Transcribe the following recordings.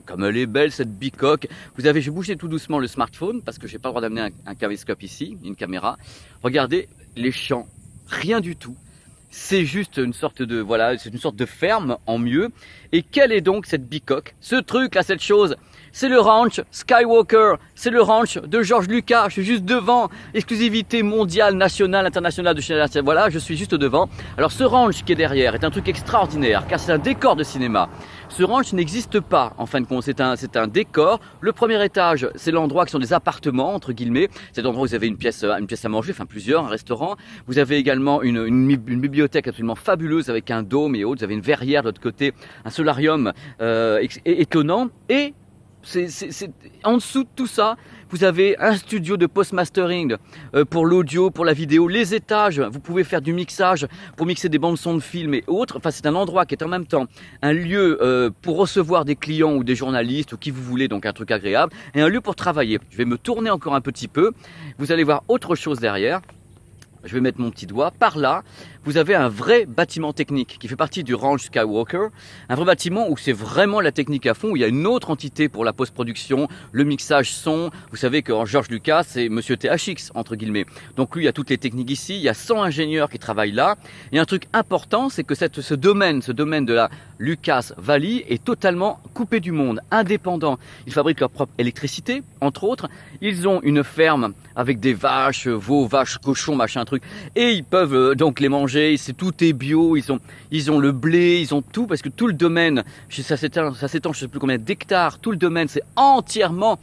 comme elle est belle cette bicoque. Vous avez, je vais bouger tout doucement le smartphone parce que j'ai pas le droit d'amener un caméscope ici, une caméra. Regardez les champs, rien du tout. C'est juste une sorte de, voilà, c'est une sorte de ferme en mieux. Et quelle est donc cette bicoque? Ce truc là, cette chose, c'est le ranch Skywalker, c'est le ranch de George Lucas. Je suis juste devant, exclusivité mondiale, nationale, internationale de chez, voilà, je suis juste devant. Alors ce ranch qui est derrière est un truc extraordinaire car c'est un décor de cinéma. Ce ranch n'existe pas en fin de compte, c'est un décor. Le premier étage, c'est l'endroit qui sont des appartements entre guillemets. C'est l'endroit où vous avez une pièce à manger, enfin plusieurs, un restaurant. Vous avez également une bibliothèque absolument fabuleuse avec un dôme et autres. Vous avez une verrière de l'autre côté, un solarium étonnant et en dessous de tout ça, vous avez un studio de post-mastering pour l'audio, pour la vidéo, les étages, vous pouvez faire du mixage pour mixer des bandes son de films et autres. Enfin, c'est un endroit qui est en même temps un lieu pour recevoir des clients ou des journalistes ou qui vous voulez, donc un truc agréable, et un lieu pour travailler. Je vais me tourner encore un petit peu, vous allez voir autre chose derrière. Je vais mettre mon petit doigt. Par là, vous avez un vrai bâtiment technique qui fait partie du ranch Skywalker. Un vrai bâtiment où c'est vraiment la technique à fond, où il y a une autre entité pour la post-production, le mixage son. Vous savez qu'en George Lucas, c'est Monsieur THX, entre guillemets. Donc lui, il y a toutes les techniques ici. Il y a 100 ingénieurs qui travaillent là. Et un truc important, c'est que ce domaine de la Lucas Valley est totalement coupé du monde, indépendant. Ils fabriquent leur propre électricité, entre autres. Ils ont une ferme avec des vaches, veaux, vaches, cochons, machin truc. Et ils peuvent donc les manger. Tout est bio. Ils ont le blé, ils ont tout parce que tout le domaine, ça s'étend, je sais plus combien d'hectares. Tout le domaine, c'est entièrement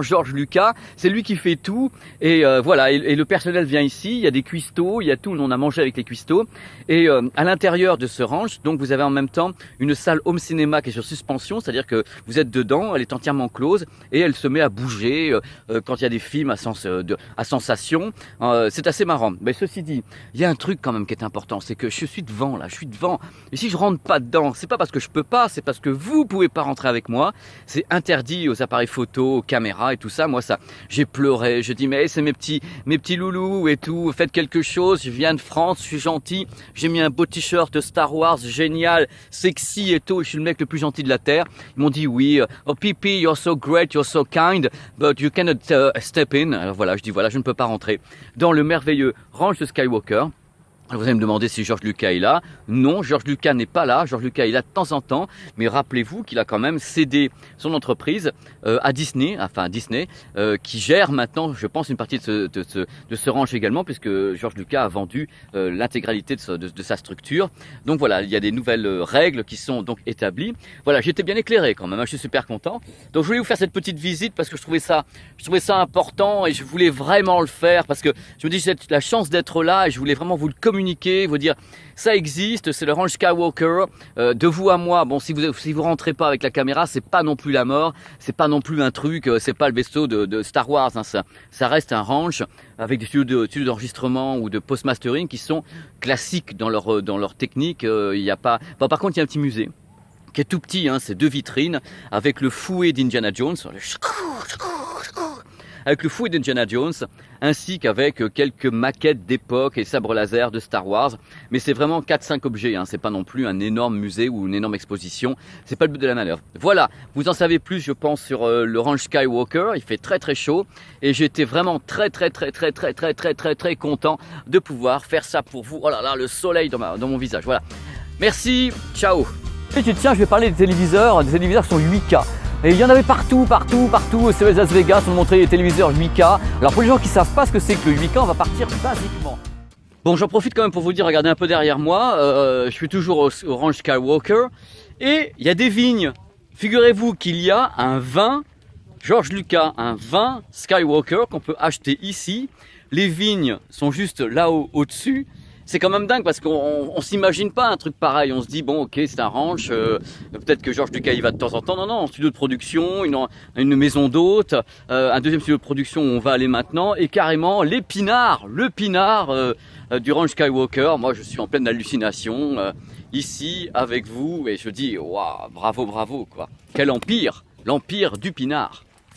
George Lucas, c'est lui qui fait tout et voilà, et le personnel vient ici, il y a des cuistots, il y a tout, on a mangé avec les cuistots et à l'intérieur de ce ranch, donc vous avez en même temps une salle home cinéma qui est sur suspension, c'est-à-dire que vous êtes dedans, elle est entièrement close et elle se met à bouger quand il y a des films à sensation, c'est assez marrant. Mais ceci dit, il y a un truc quand même qui est important, c'est que je suis devant là, et si je rentre pas dedans, c'est pas parce que je peux pas, c'est parce que vous pouvez pas rentrer avec moi, c'est interdit aux appareils photo, aux caméras et tout ça. Moi, ça, j'ai pleuré. Je dis, mais c'est mes petits loulous et tout. Faites quelque chose. Je viens de France. Je suis gentil. J'ai mis un beau t-shirt Star Wars, génial, sexy et tout. Je suis le mec le plus gentil de la terre. Ils m'ont dit oui. Oh, Pipi, you're so great, you're so kind, but you cannot step in. Alors voilà, je dis voilà, je ne peux pas rentrer dans le merveilleux ranch de Skywalker. Vous allez me demander si George Lucas est là. Non, George Lucas n'est pas là. George Lucas est là de temps en temps. Mais rappelez-vous qu'il a quand même cédé son entreprise à Disney, qui gère maintenant, je pense, une partie de ce ranch également, puisque George Lucas a vendu l'intégralité de sa structure. Donc voilà, il y a des nouvelles règles qui sont donc établies. Voilà, j'étais bien éclairé quand même, je suis super content. Donc je voulais vous faire cette petite visite parce que je trouvais ça important et je voulais vraiment le faire parce que je me dis j'ai la chance d'être là et je voulais vraiment vous le communiquer, vous dire ça existe, c'est le ranch Skywalker, de vous à moi. Bon, si vous rentrez pas avec la caméra, c'est pas non plus la mort, c'est pas non plus un truc, c'est pas le vaisseau de Star Wars, hein, ça reste un ranch avec des studios d'enregistrement ou de post-mastering qui sont classiques dans leur technique. Il y a pas. Bon, par contre, il y a un petit musée qui est tout petit, hein, c'est 2 vitrines avec le fouet d'Indiana Jones, ainsi qu'avec quelques maquettes d'époque et sabres laser de Star Wars. Mais c'est vraiment 4-5 objets, hein. C'est pas non plus un énorme musée ou une énorme exposition. C'est pas le but de la manœuvre. Voilà, vous en savez plus, je pense, sur le ranch Skywalker. Il fait très très chaud et j'étais vraiment très content de pouvoir faire ça pour vous. Oh là là, le soleil dans mon visage. Voilà. Merci, ciao. Et tiens, je vais parler des téléviseurs qui sont 8K. Et il y en avait partout, c'est Las Vegas, on montrait les téléviseurs 8K. Alors pour les gens qui ne savent pas ce que c'est que le 8K, on va partir basiquement. Bon, j'en profite quand même pour vous dire, regardez un peu derrière moi, je suis toujours au ranch Skywalker. Et il y a des vignes. Figurez-vous qu'il y a un vin George Lucas, un vin Skywalker qu'on peut acheter ici. Les vignes sont juste là-haut, au-dessus. C'est quand même dingue parce qu'on s'imagine pas un truc pareil. On se dit bon, ok, c'est un ranch, peut-être que George Lucas y va de temps en temps. Non, un studio de production, une maison d'hôte, un deuxième studio de production où on va aller maintenant, et carrément le pinard du ranch Skywalker. Moi, je suis en pleine hallucination ici avec vous et je dis waouh, bravo quoi. Quel empire, l'empire du pinard.